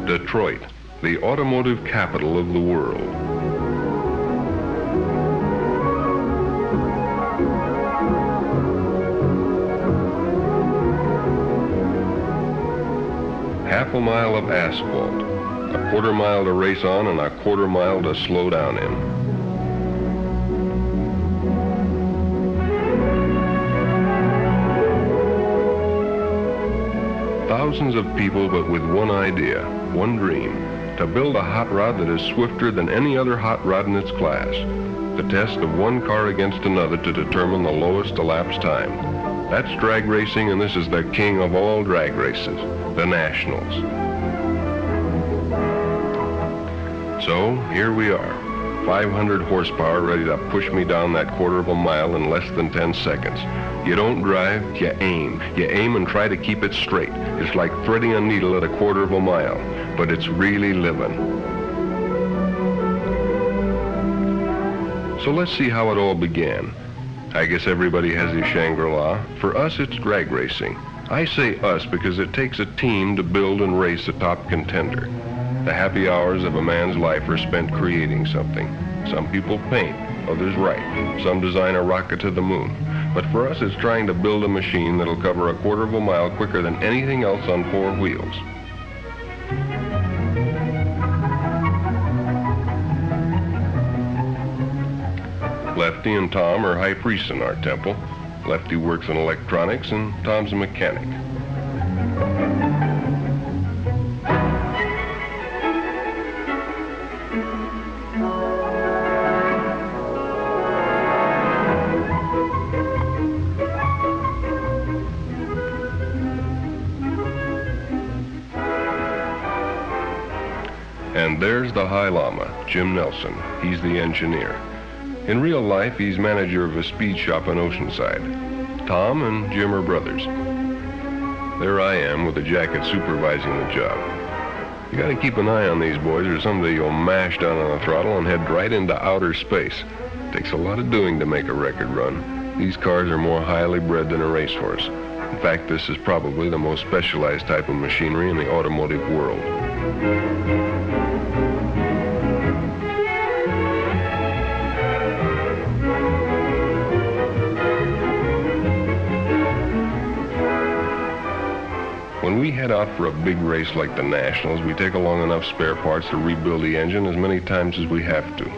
Detroit, the automotive capital of the world. Half a mile of asphalt, a quarter mile to race on and a quarter mile to slow down in. Thousands of people, but with one idea, one dream, to build a hot rod that is swifter than any other hot rod in its class. The test of one car against another to determine the lowest elapsed time. That's drag racing, and this is the king of all drag races, the Nationals. So, here we are, 500 horsepower ready to push me down that quarter of a mile in less than 10 seconds. You don't drive, you aim. You aim and try to keep it straight. It's like threading a needle at a quarter of a mile, but it's really living. So let's see how it all began. I guess everybody has his Shangri-La. For us, it's drag racing. I say us because it takes a team to build and race a top contender. The happy hours of a man's life are spent creating something. Some people paint, others write. Some design a rocket to the moon. But for us, it's trying to build a machine that'll cover a quarter of a mile quicker than anything else on four wheels. Lefty and Tom are high priests in our temple. Lefty works in electronics and Tom's a mechanic. And there's the High Llama, Jim Nelson. He's the engineer. In real life, he's manager of a speed shop in Oceanside. Tom and Jim are brothers. There I am with a jacket supervising the job. You gotta keep an eye on these boys or someday you'll mash down on the throttle and head right into outer space. Takes a lot of doing to make a record run. These cars are more highly bred than a racehorse. In fact, this is probably the most specialized type of machinery in the automotive world. When we head out for a big race like the Nationals, we take along enough spare parts to rebuild the engine as many times as we have to.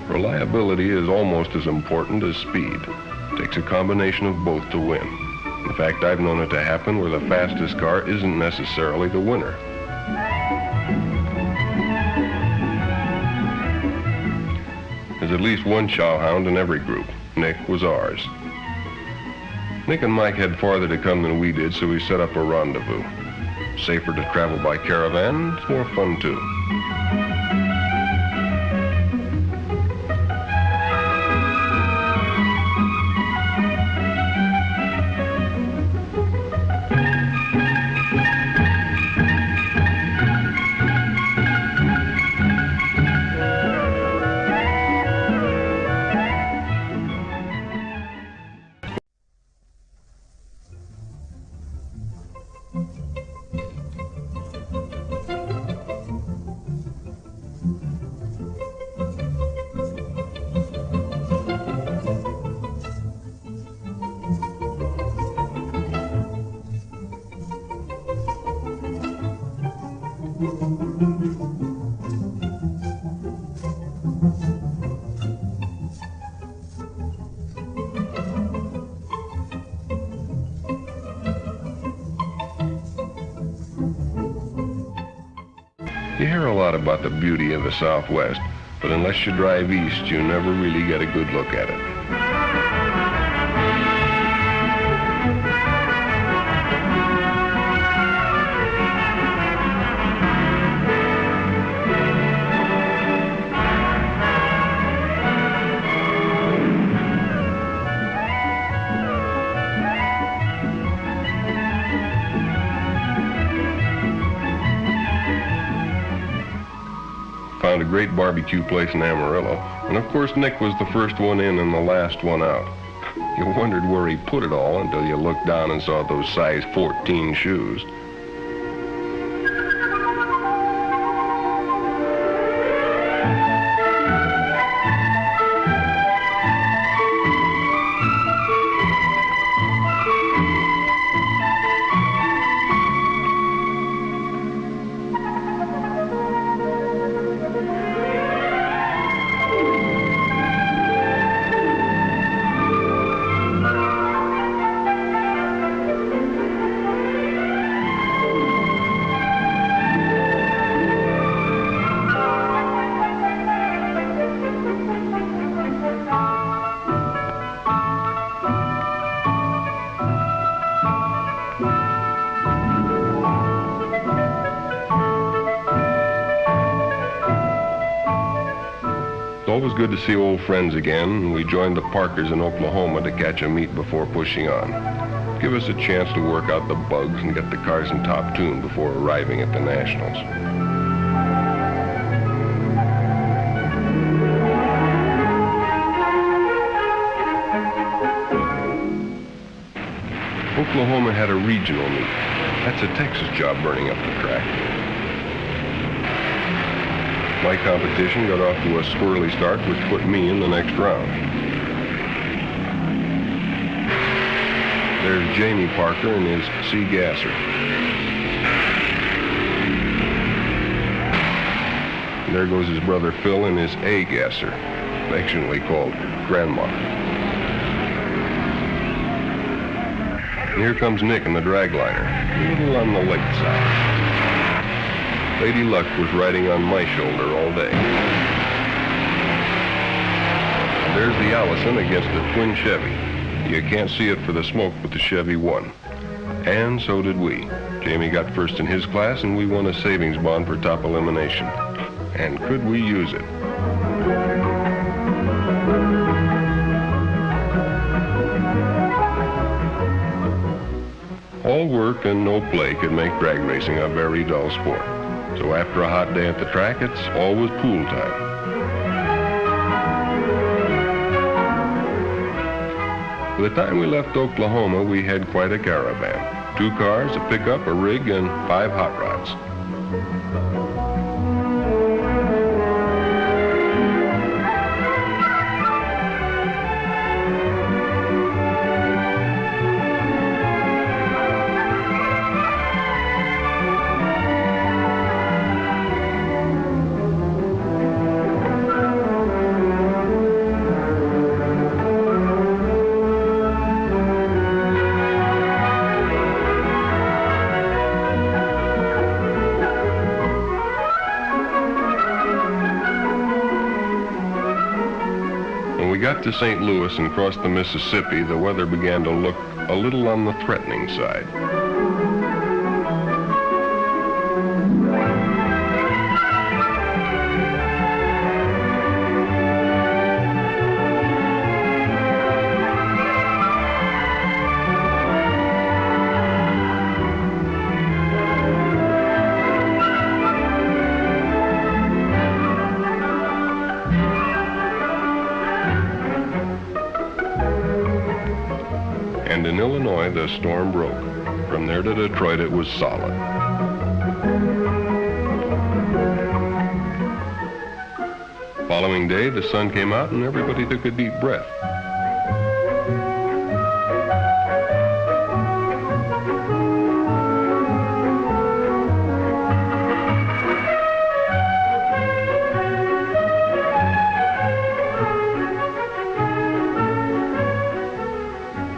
Reliability is almost as important as speed. It takes a combination of both to win. In fact, I've known it to happen where the fastest car isn't necessarily the winner. There's at least one chowhound in every group. Nick was ours. Nick and Mike had farther to come than we did, so we set up a rendezvous. Safer to travel by caravan, it's more fun too. You hear a lot about the beauty of the Southwest, but unless you drive east, you never really get a good look at it. Found a great barbecue place in Amarillo, and of course Nick was the first one in and the last one out. You wondered where he put it all until you looked down and saw those size 14 shoes. Always good to see old friends again, and we joined the Parkers in Oklahoma to catch a meet before pushing on. Give us a chance to work out the bugs and get the cars in top tune before arriving at the Nationals. Oklahoma had a regional meet. That's a Texas job burning up the track. My competition got off to a squirrely start, which put me in the next round. There's Jamie Parker and his C Gasser. And there goes his brother Phil and his A Gasser, affectionately called Grandma. And here comes Nick in the dragliner, a little on the late side. Lady Luck was riding on my shoulder all day. And there's the Allison against the twin Chevy. You can't see it for the smoke, but the Chevy won. And so did we. Jamie got first in his class, and we won a savings bond for top elimination. And could we use it? All work and no play could make drag racing a very dull sport. So after a hot day at the track, it's always pool time. By the time we left Oklahoma, we had quite a caravan. 2 cars, a pickup, a rig, and 5 hot rods. Got to St. Louis and crossed the Mississippi, the weather began to look a little on the threatening side. And in Illinois, the storm broke. From there to Detroit, it was solid. Following day, the sun came out and everybody took a deep breath.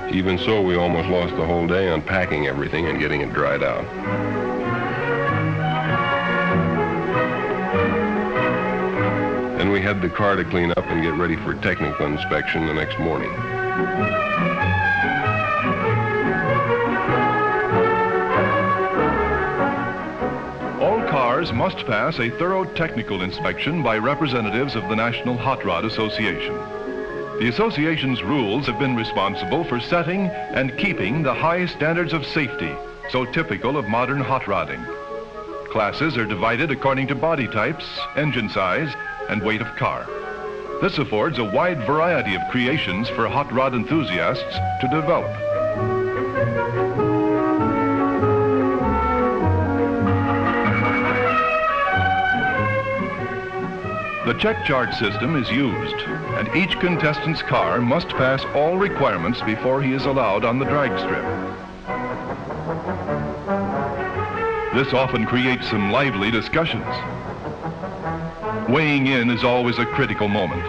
Even so, we almost lost the whole day unpacking everything and getting it dried out. Then we had the car to clean up and get ready for technical inspection the next morning. All cars must pass a thorough technical inspection by representatives of the National Hot Rod Association. The association's rules have been responsible for setting and keeping the high standards of safety so typical of modern hot rodding. Classes are divided according to body types, engine size, and weight of car. This affords a wide variety of creations for hot rod enthusiasts to develop. The check chart system is used, and each contestant's car must pass all requirements before he is allowed on the drag strip. This often creates some lively discussions. Weighing in is always a critical moment.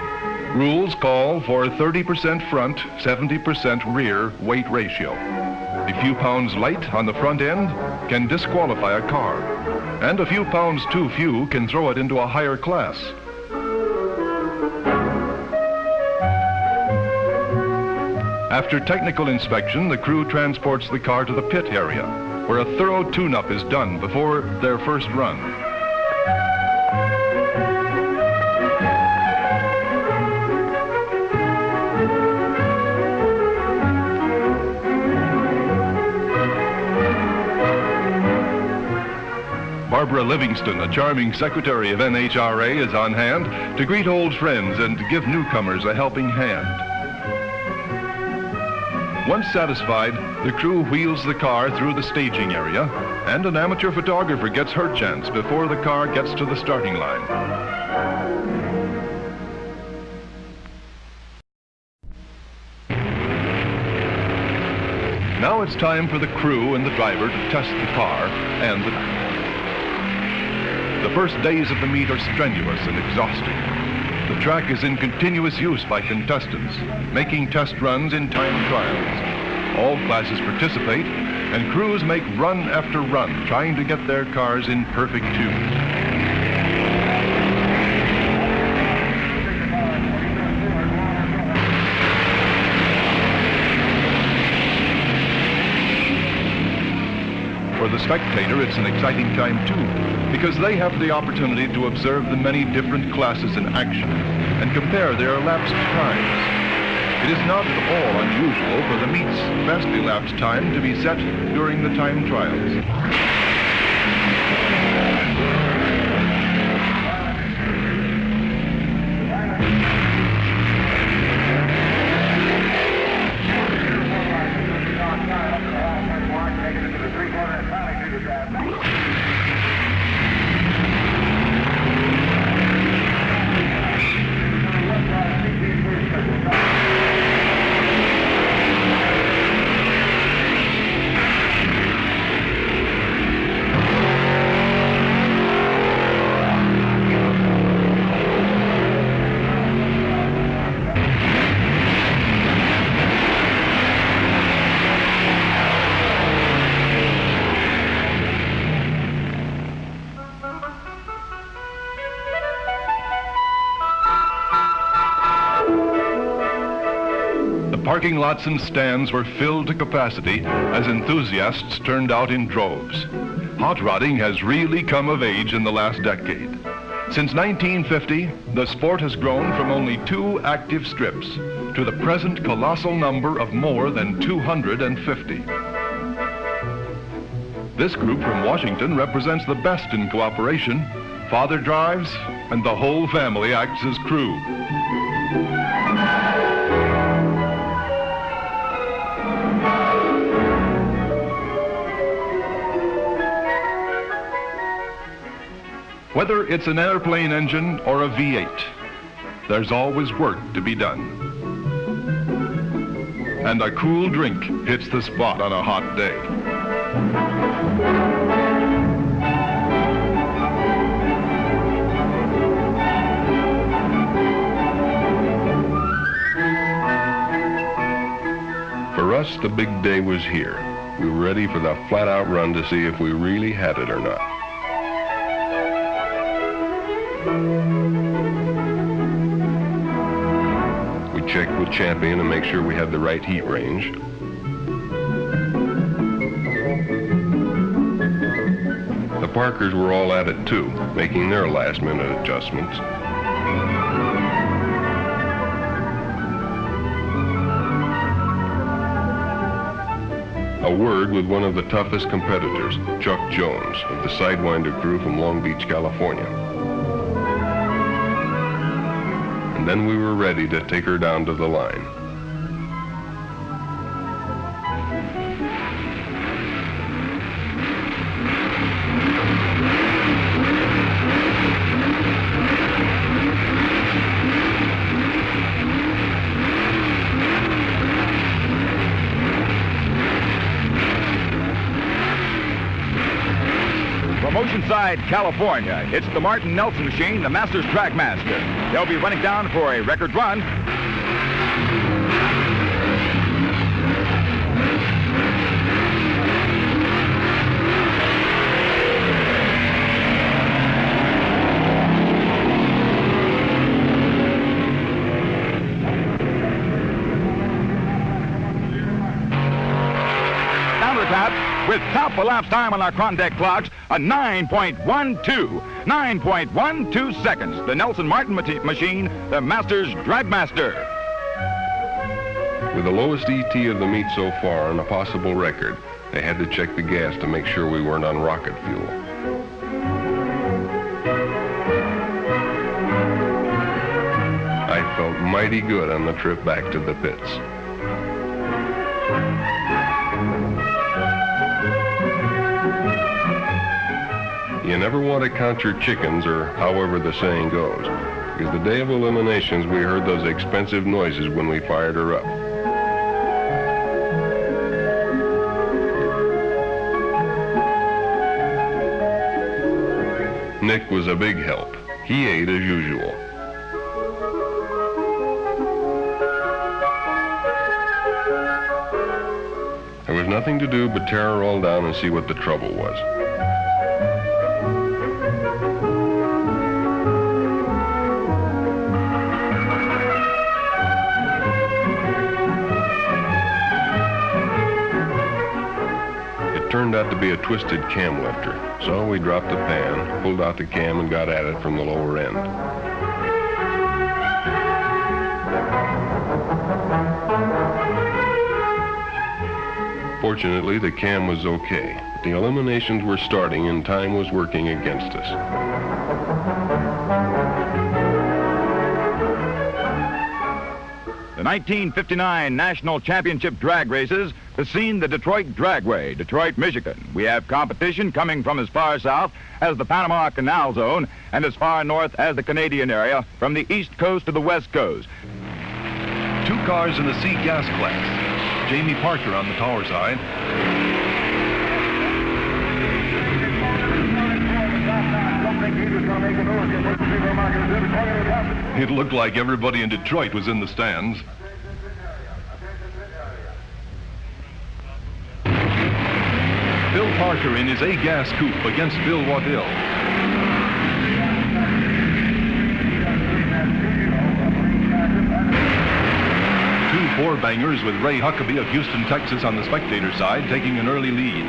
Rules call for a 30% front, 70% rear weight ratio. A few pounds light on the front end can disqualify a car, and a few pounds too few can throw it into a higher class. After technical inspection, the crew transports the car to the pit area, where a thorough tune-up is done before their first run. Barbara Livingston, a charming secretary of NHRA, is on hand to greet old friends and give newcomers a helping hand. Once satisfied, the crew wheels the car through the staging area, and an amateur photographer gets her chance before the car gets to the starting line. Now it's time for the crew and the driver to test the car and the first days of the meet are strenuous and exhausting. The track is in continuous use by contestants, making test runs in time trials. All classes participate, and crews make run after run, trying to get their cars in perfect tune. For the spectator, it's an exciting time too, because they have the opportunity to observe the many different classes in action and compare their elapsed times. It is not at all unusual for the meet's best elapsed time to be set during the time trials. Parking lots and stands were filled to capacity as enthusiasts turned out in droves. Hot rodding has really come of age in the last decade. Since 1950, the sport has grown from only 2 active strips to the present colossal number of more than 250. This group from Washington represents the best in cooperation. Father drives, and the whole family acts as crew. Whether it's an airplane engine or a V8, there's always work to be done. And a cool drink hits the spot on a hot day. For us, the big day was here. We were ready for the flat-out run to see if we really had it or not. We checked with Champion to make sure we had the right heat range. The Parkers were all at it too, making their last-minute adjustments. A word with one of the toughest competitors, Chuck Jones, of the Sidewinder crew from Long Beach, California. And then we were ready to take her down to the line. Oceanside, California, it's the Martin Nelson machine, the Masters Dragmaster. They'll be running down for a record run. Down to the tap. With top elapsed time on our Crondeck clocks, a 9.12 seconds. The Nelson Martin machine, the Masters Dragmaster. With the lowest ET of the meet so far and a possible record, they had to check the gas to make sure we weren't on rocket fuel. felt mighty good on the trip back to the pits. You never want to count your chickens, or however the saying goes, because the day of eliminations we heard those expensive noises when we fired her up. Nick was a big help. He ate as usual. There was nothing to do but tear her all down and see what the trouble was. It turned out to be a twisted cam lifter, so we dropped the pan, pulled out the cam, and got at it from the lower end. Fortunately, the cam was okay. The eliminations were starting and time was working against us. The 1959 National Championship drag races has seen the Detroit Dragway, Detroit, Michigan. We have competition coming from as far south as the Panama Canal Zone and as far north as the Canadian area, from the East Coast to the West Coast. 2 cars in the C gas class. Jamie Parker on the tower side. It looked like everybody in Detroit was in the stands. Bill Parker in his A-gas coupe against Bill Waddell. Two four-bangers with Ray Huckabee of Houston, Texas on the spectator side, taking an early lead.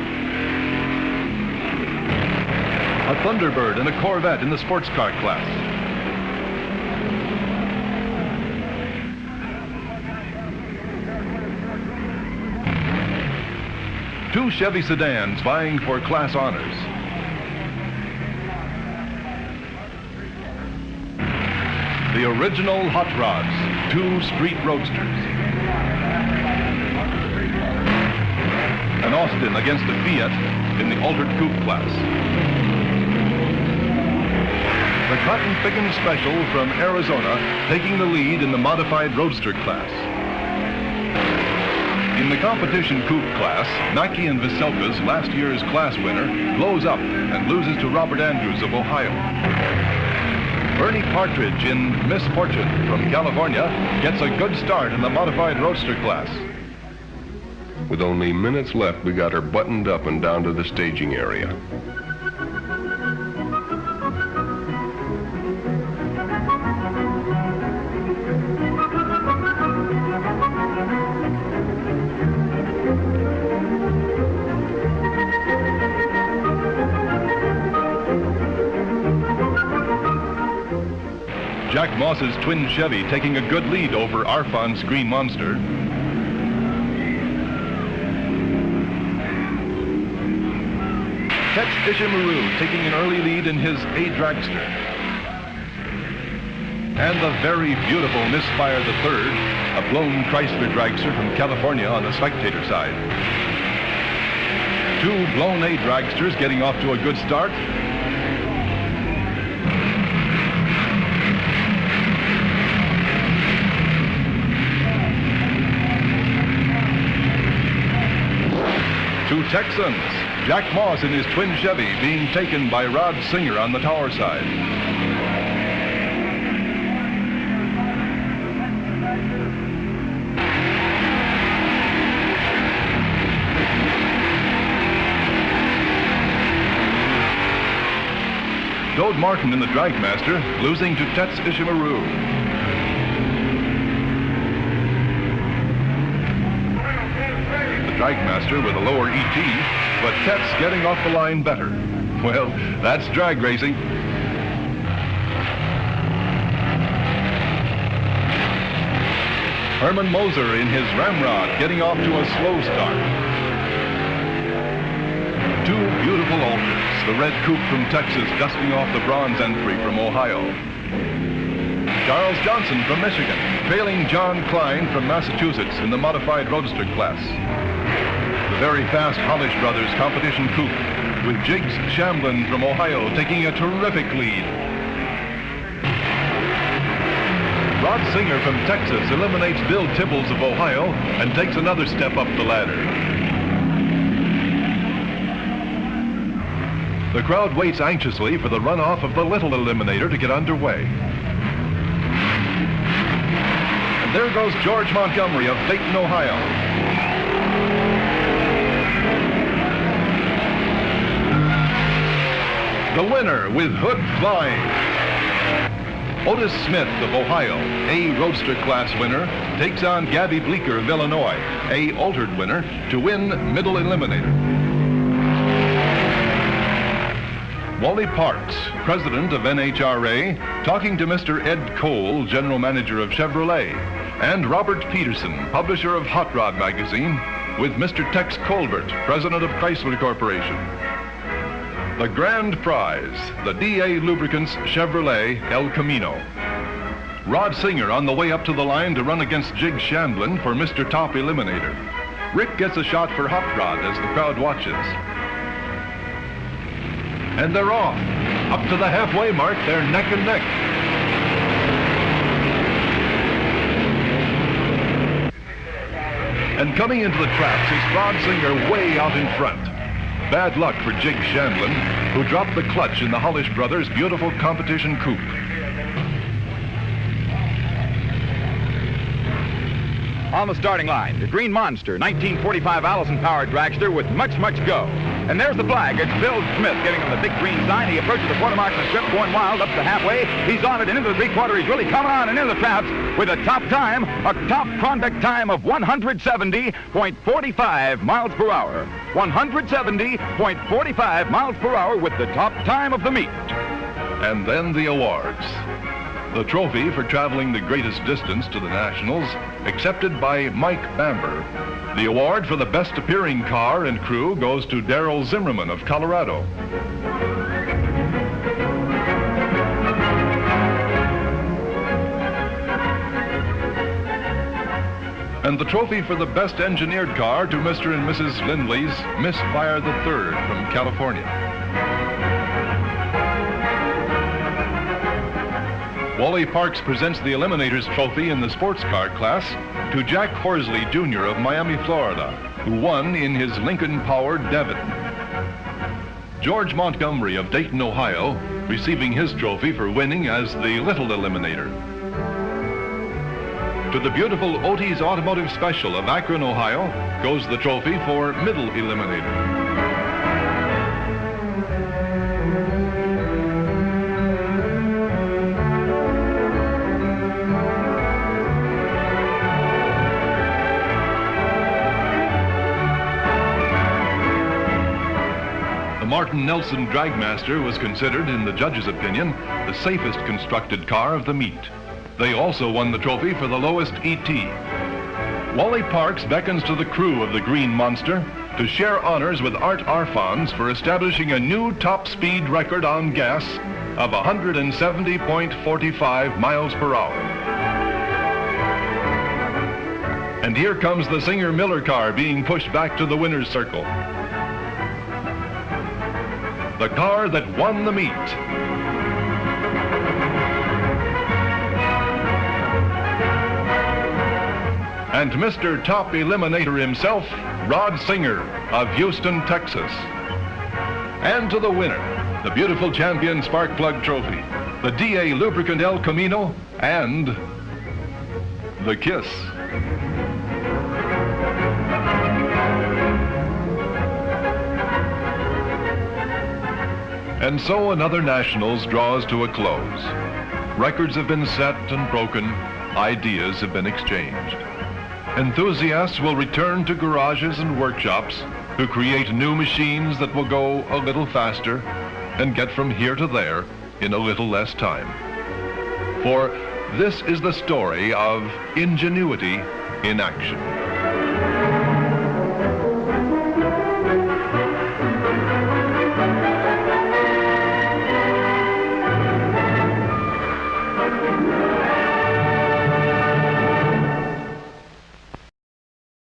A Thunderbird and a Corvette in the sports car class. Two Chevy sedans vying for class honors. The original Hot Rods, 2 street roadsters. An Austin against a Fiat in the altered coupe class. The Cotton Pickin' Special from Arizona taking the lead in the modified roadster class. In the competition coupe class, Naki and Veselka's last year's class winner blows up and loses to Robert Andrews of Ohio. Bernie Partridge in Misfortune from California gets a good start in the modified roadster class. With only minutes left, we got her buttoned up and down to the staging area. Jack Moss's twin Chevy taking a good lead over Arfon's Green Monster. Tex Ishimaru taking an early lead in his A Dragster. And the very beautiful Misfire III, a blown Chrysler dragster from California on the spectator side. 2 blown A dragsters getting off to a good start. Two Texans, Jack Moss in his twin Chevy being taken by Rod Singer on the tower side. Dode Martin in the Dragmaster losing to Tex Ishimaru. Dragmaster with a lower ET, but Tex getting off the line better. Well, that's drag racing. Herman Moser in his Ramrod getting off to a slow start. 2 beautiful Alters, the red coupe from Texas dusting off the bronze entry from Ohio. Charles Johnson from Michigan, trailing John Klein from Massachusetts in the modified roadster class. The very fast Hollish Brothers competition coupe, with Jiggs Shamblin from Ohio taking a terrific lead. Rod Singer from Texas eliminates Bill Tibbles of Ohio and takes another step up the ladder. The crowd waits anxiously for the runoff of the Little Eliminator to get underway. And there goes George Montgomery of Dayton, Ohio. The winner with hood flying. Otis Smith of Ohio, a roadster class winner, takes on Gabby Bleeker of Illinois, a altered winner, to win Middle Eliminator. Wally Parks, president of NHRA, talking to Mr. Ed Cole, general manager of Chevrolet, and Robert Peterson, publisher of Hot Rod magazine, with Mr. Tex Colbert, president of Chrysler Corporation. The grand prize, the DA Lubricants Chevrolet El Camino. Rod Singer on the way up to the line to run against Jiggs Shamblin for Mr. Top Eliminator. Rick gets a shot for Hot Rod as the crowd watches. And they're off. Up to the halfway mark, they're neck and neck. And coming into the traps is Rod Singer way out in front. Bad luck for Jiggs Shamblin, who dropped the clutch in the Hollish Brothers' beautiful competition coupe. On the starting line, the Green Monster, 1945 Allison-powered dragster with much go. And there's the flag. It's Bill Smith getting on the big green sign. He approaches the quarter mark of the strip, going wild up to halfway. He's on it and into the three-quarter. He's really coming on and into the traps with a top time, a top convict time of 170.45 miles per hour. 170.45 miles per hour with the top time of the meet. And then the awards. The trophy for traveling the greatest distance to the Nationals, accepted by Mike Bamber. The award for the best appearing car and crew goes to Darrell Zimmerman of Colorado. And the trophy for the best engineered car to Mr. and Mrs. Lindley's Misfire III from California. Wally Parks presents the Eliminators Trophy in the sports car class to Jack Horsley, Jr. of Miami, Florida, who won in his Lincoln-powered Devon. George Montgomery of Dayton, Ohio, receiving his trophy for winning as the Little Eliminator. To the beautiful Otis Automotive Special of Akron, Ohio, goes the trophy for Middle Eliminator. Martin Nelson Dragmaster was considered, in the judges' opinion, the safest constructed car of the meet. They also won the trophy for the lowest ET. Wally Parks beckons to the crew of the Green Monster to share honors with Art Arfons for establishing a new top speed record on gas of 170.45 miles per hour. And here comes the Singer-Miller car being pushed back to the winner's circle. The car that won the meet. And Mr. Top Eliminator himself, Rod Singer of Houston, Texas. And to the winner, the beautiful Champion Spark Plug Trophy, the DA Lubricant El Camino, and the Kiss. And so another Nationals draws to a close. Records have been set and broken. Ideas have been exchanged. Enthusiasts will return to garages and workshops to create new machines that will go a little faster and get from here to there in a little less time. For this is the story of ingenuity in action.